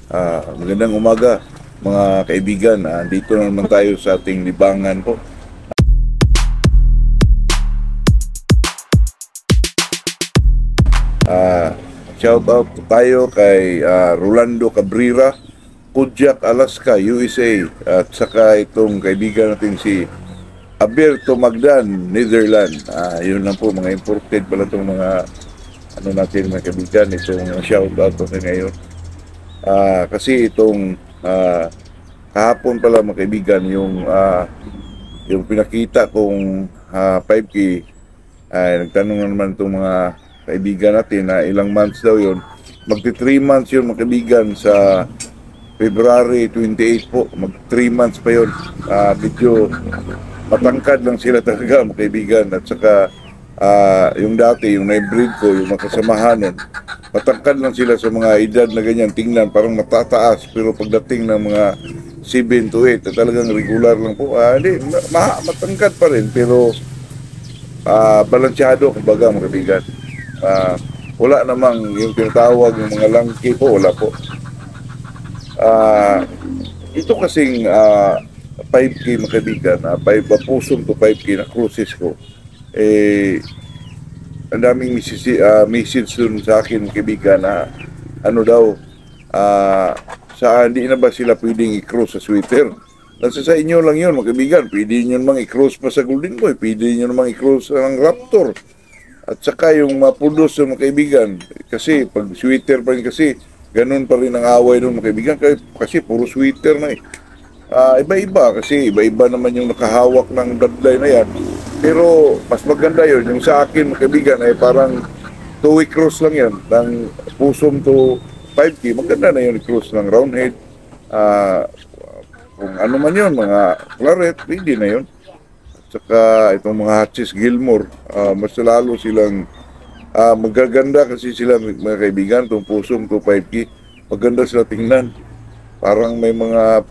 Magandang umaga mga kaibigan. Dito na naman tayo sa ating libangan po. Shout out tayo kay Rolando Cabrera, Kodiak, Alaska, USA. At saka itong kaibigan natin si Alberto Magdan, Netherlands. Yun lang po, mga imported pala itong mga natin mga kaibigan. Itong shout out natin ngayon. Kasi itong kahapon pala mga kaibigan yung pinakita kong 5K nagtanong naman itong mga kaibigan natin na ilang months daw yun. Magti 3 months yun mga kaibigan sa February 28 po. Mag 3 months pa yun. Medyo matangkad lang sila talaga mga kaibigan. At saka yung dati, yung na-breed ko, yung makasamahan nun, matangkad lang sila sa mga edad na ganyan. Tingnan parang matataas, pero pagdating ng mga 7 to 8 talagang regular lang po. Hindi, matangkad pa rin, pero balansyado kumbaga mga kaibigan. Wala namang yung tinatawag ng mga langki po, wala po. Ito kasing 5K mga kaibigan, pusong to 5K na cruises ko, ang daming message dun sa akin kaibigan na ano daw, hindi na ba sila pwedeng i-cruise sa sweater. Nasa sa inyo lang yun mga kaibigan. Pwede nyo namang i-cruise pa sa Golden Boy, pwede nyo namang i-cruise ng Raptor. At saka yung mapudos sa mga kaibigan, kasi pag sweater pa rin kasi, ganun pa rin ang away doon mga kaibigan, kasi puro sweater na eh. Iba-iba kasi iba-iba naman yung nakahawak ng bloodline na yan. Pero mas maganda yun, yung sa akin mga kaibigan ay parang 2-week cruise lang yan, ng pusom to 5K, maganda na yun cruise ng roundhead. Kung ano man yun, mga claret, pwede na yun. Saka itong mga Hatches Gilmore, mas lalo silang magaganda kasi sila mga kaibigan, itong pusong to 5K, maganda sila tingnan. Parang may mga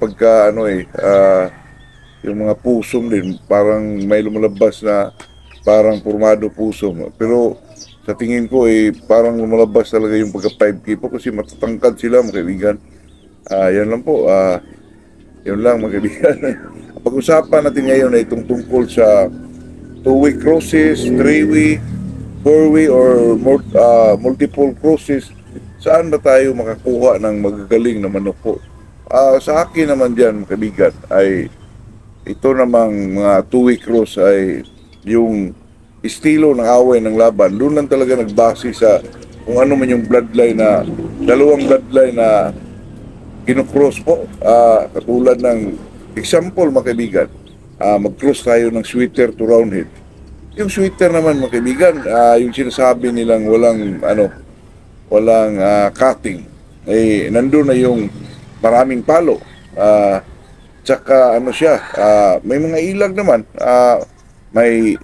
yung mga pusong din, parang may lumalabas na parang formado pusong. Pero sa tingin ko parang lumalabas talaga yung pagka 5K po kasi matatangkad sila mga kaibigan. Yan lang po, yun lang mga kaibigan. Pag-usapan natin ngayon ay itong tungkol sa 2-week cruises, 3-week, 4-week, or multiple cruises. Saan ba tayo makakuha ng magagaling na manok po? Sa akin naman dyan, mga kaibigan, ay ito namang mga 2-week cruise ay yung estilo ng away ng laban. Doon lang talaga nagbase sa kung ano man yung bloodline na, dalawang bloodline na kinocross po. Katulad ng example mga kaibigan, mag-cross tayo ng sweater to roundhead. Yung sweater naman mga kaibigan, yung sinasabi nilang walang cutting, nandun na yung maraming palo. Tsaka may mga ilag naman, may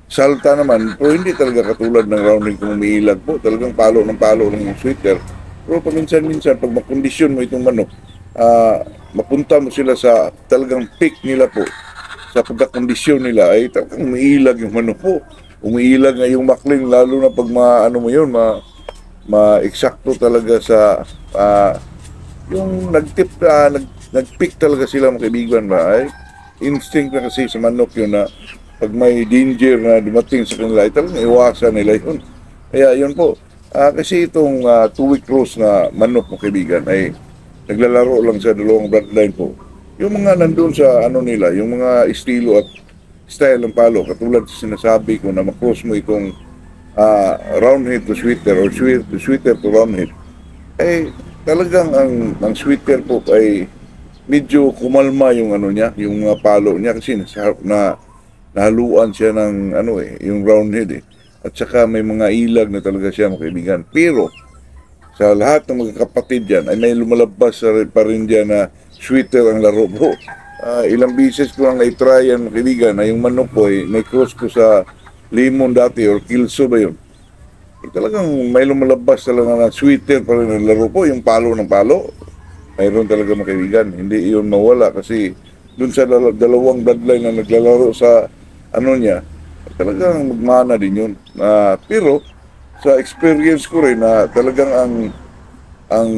salta naman, pero hindi talaga katulad ng roundhead kung may ilag po. Talagang palo ng yung sweater. Pero paminsan-minsan, pag makondisyon mo itong manok, mapunta mo sila sa talagang peak nila po, sa pagkakondisyon nila, ay talagang umiilag yung manok po. Umiilag nga yung makling, lalo na pag ma-eksakto talaga sa yung nag-peak talaga sila mga kaibigan ba, ay instinct na kasi sa manok yun na pag may danger na dumating sa kanila, ay talagang iwasan nila yun. Kaya yun po, kasi itong 2-week cruise na manok mga kaibigan ay naglalaro lang sa dalawang bloodline po. Yung mga nandun sa nila, yung mga estilo at style ng palo, katulad sa sinasabi ko na makross mo itong roundhead to sweater or sweater to roundhead, talagang ang sweater po ay medyo kumalma yung yung mga palo niya kasi nahaluan siya ng yung roundhead At saka may mga ilag na talaga siya mga kaibigan. Pero sa lahat ng mga kapatid dyan ay may lumalabas pa rin dyan na sweater ang laro po. Ilang bisis ko lang na-try yan mga kaibigan na yung manok ko na-cross ko sa limon dati or kilso ba yun. Talagang may lumalabas talaga na sweater pa rin ang laro po, yung palo ng palo. Mayroon talaga mga kaibigan, hindi yun mawala kasi dun sa dalawang bloodline na naglalaro sa niya, talagang magmana din yun. Pero sa experience ko rin na talagang ang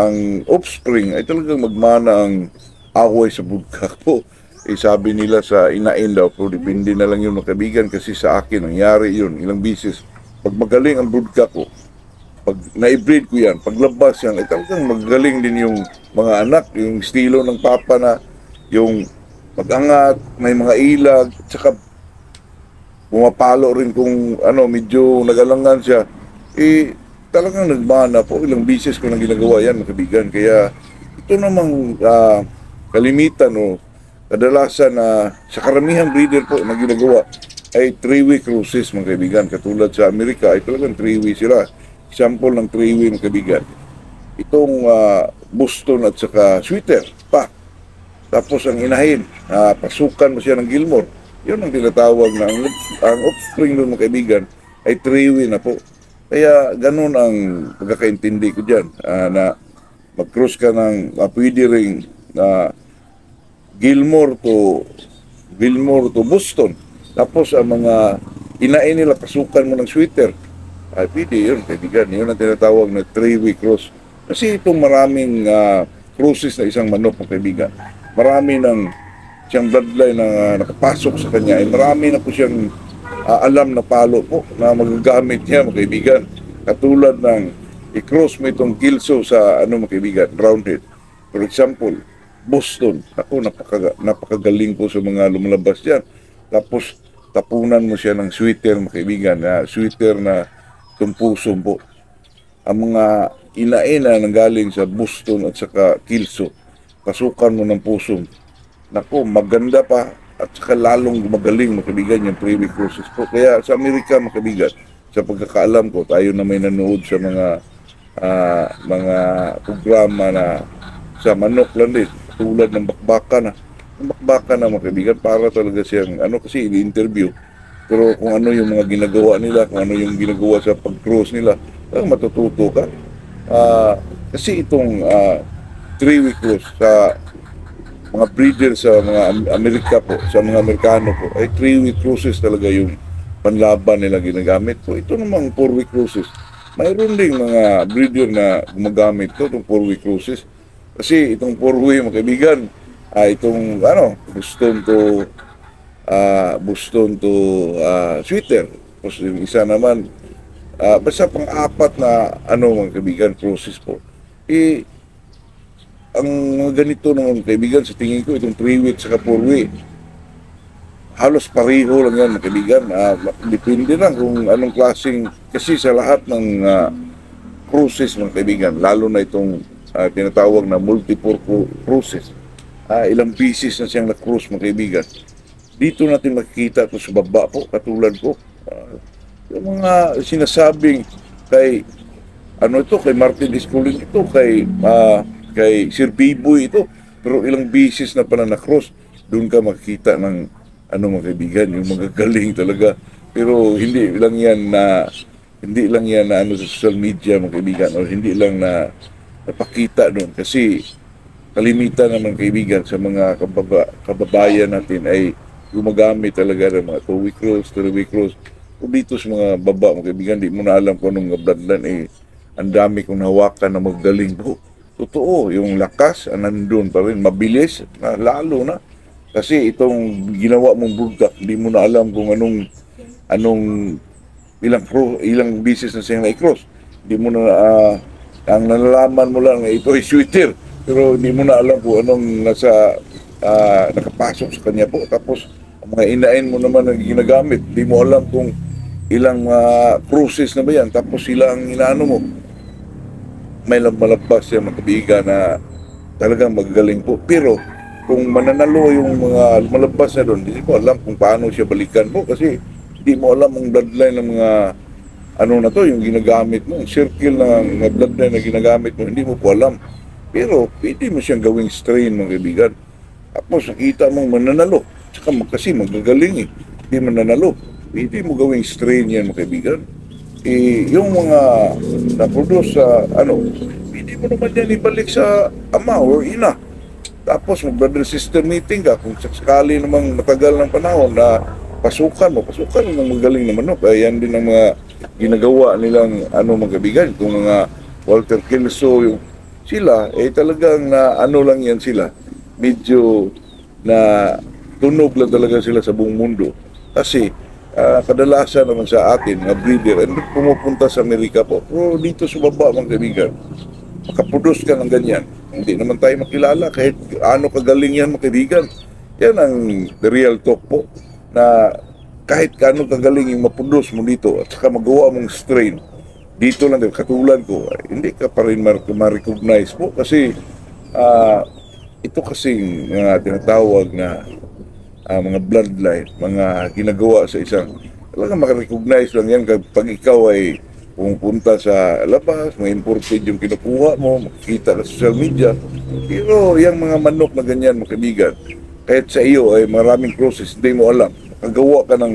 ang offspring ay talagang magmana ang away sa budkak po. Sabi nila sa inain daw po, depende na lang yun mga kaibigan, kasi sa akin nangyari yun ilang bisis. Pag magaling ang budkak ko, pag na-breed ko yan, paglabas yan, ay talagang magaling din yung mga anak, yung estilo ng papa na yung mag-angat, may mga ilag, tsaka pumapalo rin kung medyo nagalangan siya. Talagang nagmana po, ilang bisis ko nang ginagawa yan mga kaibigan. Kaya ito namang kalimitan o kadalasan na sa karamihang breeder po na ginagawa ay 3-way cruises mga kaibigan. Katulad sa Amerika ay talagang 3-way sila. Example ng 3-way mga kaibigan. Itong Boston at saka Sweeter pa. Tapos ang inahin, pasukan mo siya ng Gilmore. Yun ang tinatawag na ang offspring doon mga kaibigan ay 3-way na po. Kaya ganun ang pagkakaintindi ko dyan na mag-cross ka ng pwede ring Gilmore to Boston. Tapos ang mga inain nila, pasukan mo ng Sweeter. Ay, pwede yun, kaibigan. Yun ang tinatawag na 3-way cross. Kasi itong maraming cruises na isang manok, mga kaibigan, marami ng siyang bloodline na nakapasok sa kanya, ay marami na po siyang alam na palo po na magagamit niya, mga kaibigan. Katulad ng i-cross mo itong Kilso sa mga kaibigan, Roundhead. For example, Boston. Ako, napakagaling po sa mga lumalabas dyan. Tapos, tapunan mo siya ng Sweeter, mga kaibigan. Sweeter na tumpusong po. Ang mga inain na nanggaling sa Boston at saka Kilso, pasukan mo ng pusong. Naku, maganda pa at saka lalong magaling mga kaibigan yung 3-way cruises po. Kaya sa Amerika mga kaibigan, sa pagkakaalam ko, tayo na may nanood sa mga programa na sa manok lang din, tulad ng bakbakan na mga kaibigan, para talaga siyang kasi ini-interview. Pero kung ano yung mga ginagawa nila, kung ano yung ginagawa sa pag-cruise nila, matututo ka. Kasi itong 3-way cruise sa mga breeder sa mga Amerika po, sa mga Amerikano po, ay 3-way cruises talaga yung panlaban nila ginagamit po. Ito namang 4-way cruises. Mayroon ding mga breeder na gumagamit to, itong 4-way cruises. Kasi itong 4-way mga kaibigan, itong Boston to Sweeter. Tapos yung isa naman, basta pang-apat na mga kaibigan, cruises po. Ang mga ganito naman kaibigan, sa tingin ko, itong 3-way at saka 4-way, halos pareho lang yan mga kaibigan. Depende lang kung anong klaseng, kasi sa lahat ng cruises mga kaibigan, lalo na itong tinatawag na multiple cruises, ilang pieces na siyang na-cruise mga kaibigan. Dito natin makikita ito sa baba po, katulad ko. Yung mga sinasabing kay kay Martin Escolin ito, kay Sir Biboy ito, pero ilang bisis na pala na-cross, doon ka makikita ng mga kaibigan, yung magagaling talaga. Pero hindi lang yan na sa social media mga kaibigan, o hindi lang na napakita doon, kasi kalimitan naman kaibigan sa mga kababayan natin ay gumagamit talaga ng mga 2-way cruise, 3-way cruise. Kung dito sa mga baba mga kaibigan, di mo na alam kung anong bloodline, ang dami kong nahawakan na magaling po. Totoo, yung lakas nandun pa rin, mabilis na lalo na. Kasi itong ginawa mong bulldog, di mo na alam kung anong ilang bisis na siyang na-cross. Di mo na ang nalalaman mo lang ito ay Sweeter, pero hindi mo na alam kung anong nakapasok sa kanya po. Tapos ang mga inain mo naman na ginagamit, di mo alam kung ilang cruises na ba yan. Tapos sila ang inaano mo, may malabas siya mga kaibigan na talagang magagaling po. Pero kung mananalo yung mga malabas na doon, hindi mo alam kung paano siya balikan po, kasi hindi mo alam ang bloodline ng mga na to, yung ginagamit mo, yung circle ng bloodline na ginagamit mo, hindi mo po alam. Pero pwede mo siyang gawing strain mga kaibigan. Tapos nakita mong mananalo, kasi magagaling hindi mananalo, pwede mo gawing strain yan mga kaibigan. Yung mga na-produce sa pwede mo naman yan ibalik sa ama or ina. Tapos mag-brother sister meeting ka, kung sakali namang matagal ng panahon na pasukan mo ng magaling na manok. Yan din ang mga ginagawa nilang mga kaibigan, itong mga Walter Kelso, yung sila, talagang na ano lang yan sila, medyo na tunog lang talaga sila sa buong mundo. Kasi kadalasan naman sa atin, mga breeder, pumupunta sa Amerika po. Pero dito sa baba, mga kaibigan, makaproduce ka ng ganyan. Hindi naman tayo makilala kahit ano kagaling yan, mga kaibigan. Yan ang the real talk po, na kahit kaano kagaling yung maproduce mo dito at saka magawa mong strain dito lang, katulad ko, hindi ka pa rin ma-recognize po kasi ito kasing mga tinatawag na mga bloodline, mga ginagawa sa isang, talagang makarecognize lang yan kapag ikaw ay pumupunta sa labas, mga imported yung kinukuha mo, makikita ka sa social media. Pero yung mga manok na ganyan, mga kaibigan, kahit sa iyo ay maraming process, hindi mo alam. Makagawa ka ng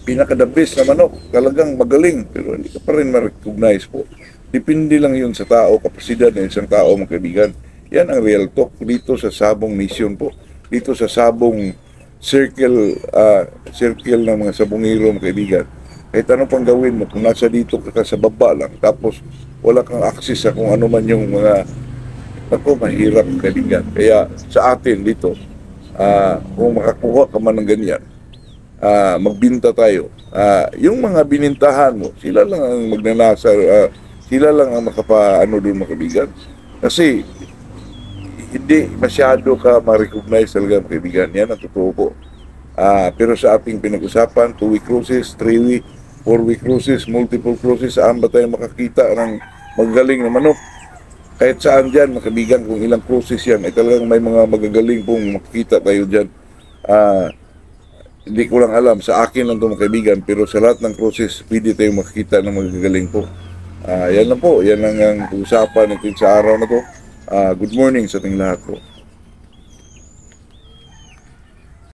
pinaka-the best na manok, talagang magaling, pero hindi ka pa rin ma-recognize po. Depende lang yun sa tao, kapasidad ng isang tao, mga kaibigan. Yan ang real talk dito sa Sabong Nation po. Dito sa Sabong circle ng mga sabongero, mga kaibigan. Kahit ano pang gawin mo, kung nasa dito ka sa baba lang, tapos wala kang access sa kung ano man yung mga, ako, mahirap, mga kaibigan. Kaya sa atin dito, kung makakuha ka man ng ganyan, magbinta tayo. Yung mga binintahan mo, sila lang ang magnanasa, sila lang ang makapaano doon, mga kaibigan. Kasi hindi masyado ka ma-recognize talaga, mga kaibigan. Yan ang totoo po. Pero sa ating pinag-usapan, 2-week cruises, 3-week, 4-week cruises, multiple cruises, saan ba tayo makakita ng magaling na manok? Kahit saan dyan, mga kaibigan, kung ilang cruises yan, ay talagang may mga magagaling pong makikita tayo dyan. Hindi ko lang alam, sa akin lang ito, mga kaibigan, pero sa lahat ng cruises, pwede tayong makikita ng magagaling po. Yan lang po, yan lang ang usapan natin sa araw na to. Good morning sa ating lahat po.